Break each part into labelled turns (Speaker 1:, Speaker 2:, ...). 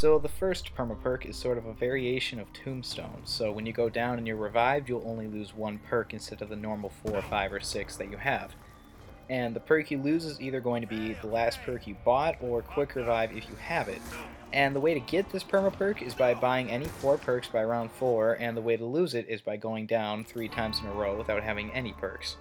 Speaker 1: So the first perma perk is sort of a variation of Tombstone, so when you go down and you're revived, you'll only lose one perk instead of the normal 4, 5, or 6 that you have. And the perk you lose is either going to be the last perk you bought or Quick Revive if you have it. And the way to get this perma perk is by buying any 4 perks by round 4, and the way to lose it is by going down 3 times in a row without having any perks.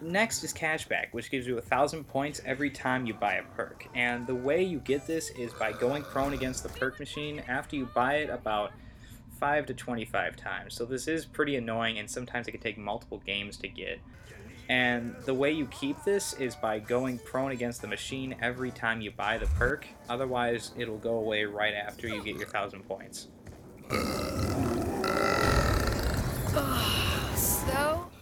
Speaker 1: Next is Cashback, which gives you 1,000 points every time you buy a perk. And the way you get this is by going prone against the perk machine after you buy it about 5 to 25 times. So this is pretty annoying, and sometimes it can take multiple games to get. And the way you keep this is by going prone against the machine every time you buy the perk. Otherwise, it'll go away right after you get your 1,000 points.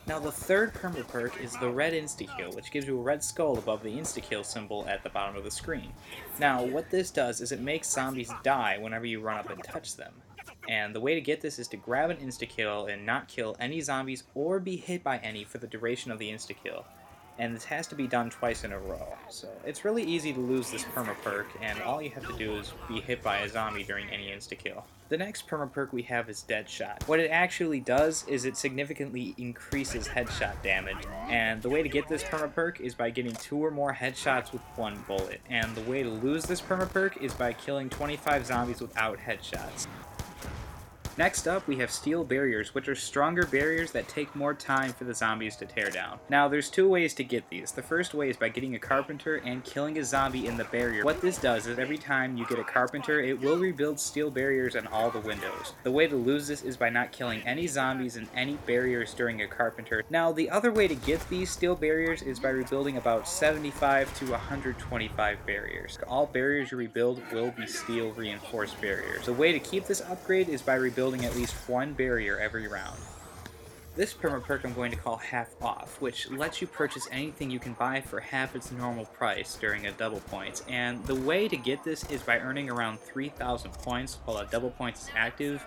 Speaker 1: Now the third perma perk is the red Insta-Kill, which gives you a red skull above the Insta-Kill symbol at the bottom of the screen. Now what this does is it makes zombies die whenever you run up and touch them. And the way to get this is to grab an Insta-Kill and not kill any zombies or be hit by any for the duration of the Insta-Kill. And this has to be done twice in a row. So it's really easy to lose this perma perk, and all you have to do is be hit by a zombie during any insta-kill. The next perma perk we have is Deadshot. What it actually does is it significantly increases headshot damage, and the way to get this perma perk is by getting 2 or more headshots with 1 bullet. And the way to lose this perma perk is by killing 25 zombies without headshots. Next up, we have Steel Barriers, which are stronger barriers that take more time for the zombies to tear down. Now, there's 2 ways to get these. The first way is by getting a Carpenter and killing a zombie in the barrier. What this does is every time you get a Carpenter, it will rebuild steel barriers on all the windows. The way to lose this is by not killing any zombies in any barriers during a Carpenter. Now, the other way to get these steel barriers is by rebuilding about 75 to 125 barriers. All barriers you rebuild will be steel reinforced barriers. The way to keep this upgrade is by rebuilding at least 1 barrier every round. This perma perk I'm going to call Half Off, which lets you purchase anything you can buy for half its normal price during a double points, and the way to get this is by earning around 3,000 points while a double points is active,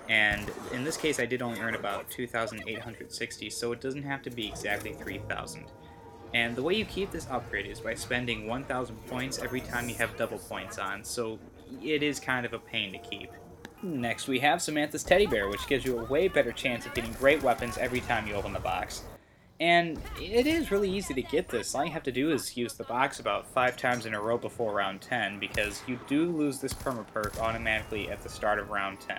Speaker 1: and in this case I did only earn about 2,860, so it doesn't have to be exactly 3,000. And the way you keep this upgrade is by spending 1,000 points every time you have double points on, so it is kind of a pain to keep. Next we have Samantha's Teddy Bear, which gives you a way better chance of getting great weapons every time you open the box. And it is really easy to get this. All you have to do is use the box about 5 times in a row before round 10, because you do lose this perma perk automatically at the start of round 10.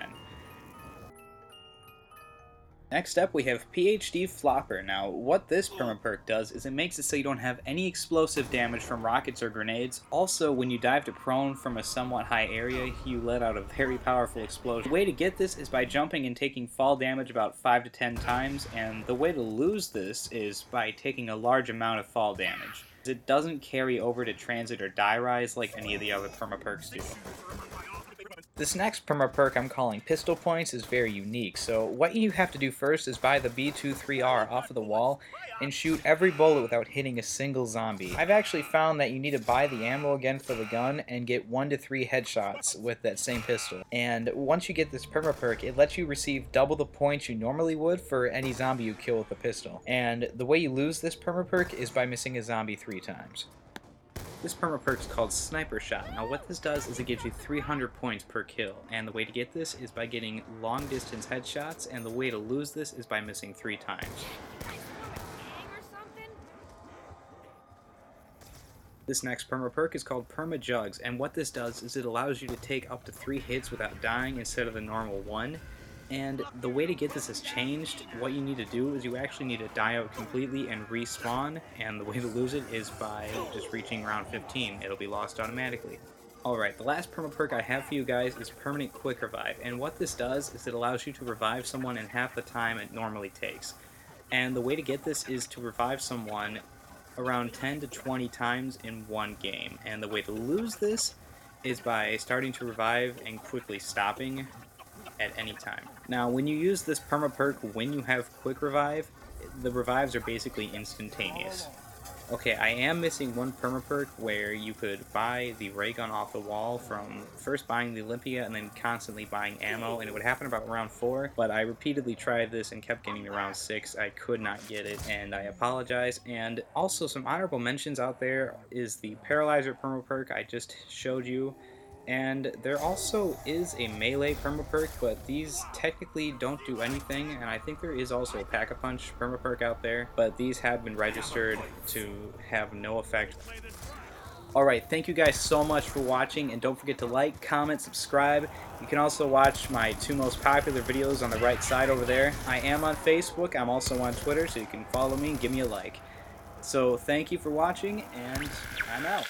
Speaker 1: Next up, we have PhD Flopper. Now, what this perma perk does is it makes it so you don't have any explosive damage from rockets or grenades. Also, when you dive to prone from a somewhat high area, you let out a very powerful explosion. The way to get this is by jumping and taking fall damage about 5 to 10 times, and the way to lose this is by taking a large amount of fall damage. It doesn't carry over to Tranzit or Die Rise like any of the other perma perks do. This next perma perk I'm calling Pistol Points is very unique, so what you have to do first is buy the B23R off of the wall and shoot every bullet without hitting a single zombie. I've actually found that you need to buy the ammo again for the gun and get 1 to 3 headshots with that same pistol. And once you get this perma perk, it lets you receive double the points you normally would for any zombie you kill with a pistol. And the way you lose this perma perk is by missing a zombie 3 times. This perma perk is called Sniper Shot. Now what this does is it gives you 300 points per kill, and the way to get this is by getting long distance headshots, and the way to lose this is by missing 3 times. This next perma perk is called Perma Jugs, and what this does is it allows you to take up to 3 hits without dying instead of the normal 1. And the way to get this has changed. What you need to do is you actually need to die out completely and respawn, and the way to lose it is by just reaching round 15. It'll be lost automatically. Alright, the last perma perk I have for you guys is Permanent Quick Revive, and what this does is it allows you to revive someone in half the time it normally takes. And the way to get this is to revive someone around 10 to 20 times in one game, and the way to lose this is by starting to revive and quickly stopping at any time. Now, when you use this perma perk when you have quick revive, the revives are basically instantaneous. Okay, I am missing one perma perk where you could buy the ray gun off the wall from first buying the Olympia and then constantly buying ammo, and it would happen about round 4, but I repeatedly tried this and kept getting to round 6. I could not get it, and I apologize. And also some honorable mentions out there is the Paralyzer perma perk I just showed you. And there also is a melee perma perk, but these technically don't do anything, and I think there is also a pack-a-punch perma perk out there, but these have been registered to have no effect. Alright, thank you guys so much for watching, and don't forget to like, comment, subscribe. You can also watch my two most popular videos on the right side over there. I am on Facebook, I'm also on Twitter, so you can follow me and give me a like. So thank you for watching, and I'm out.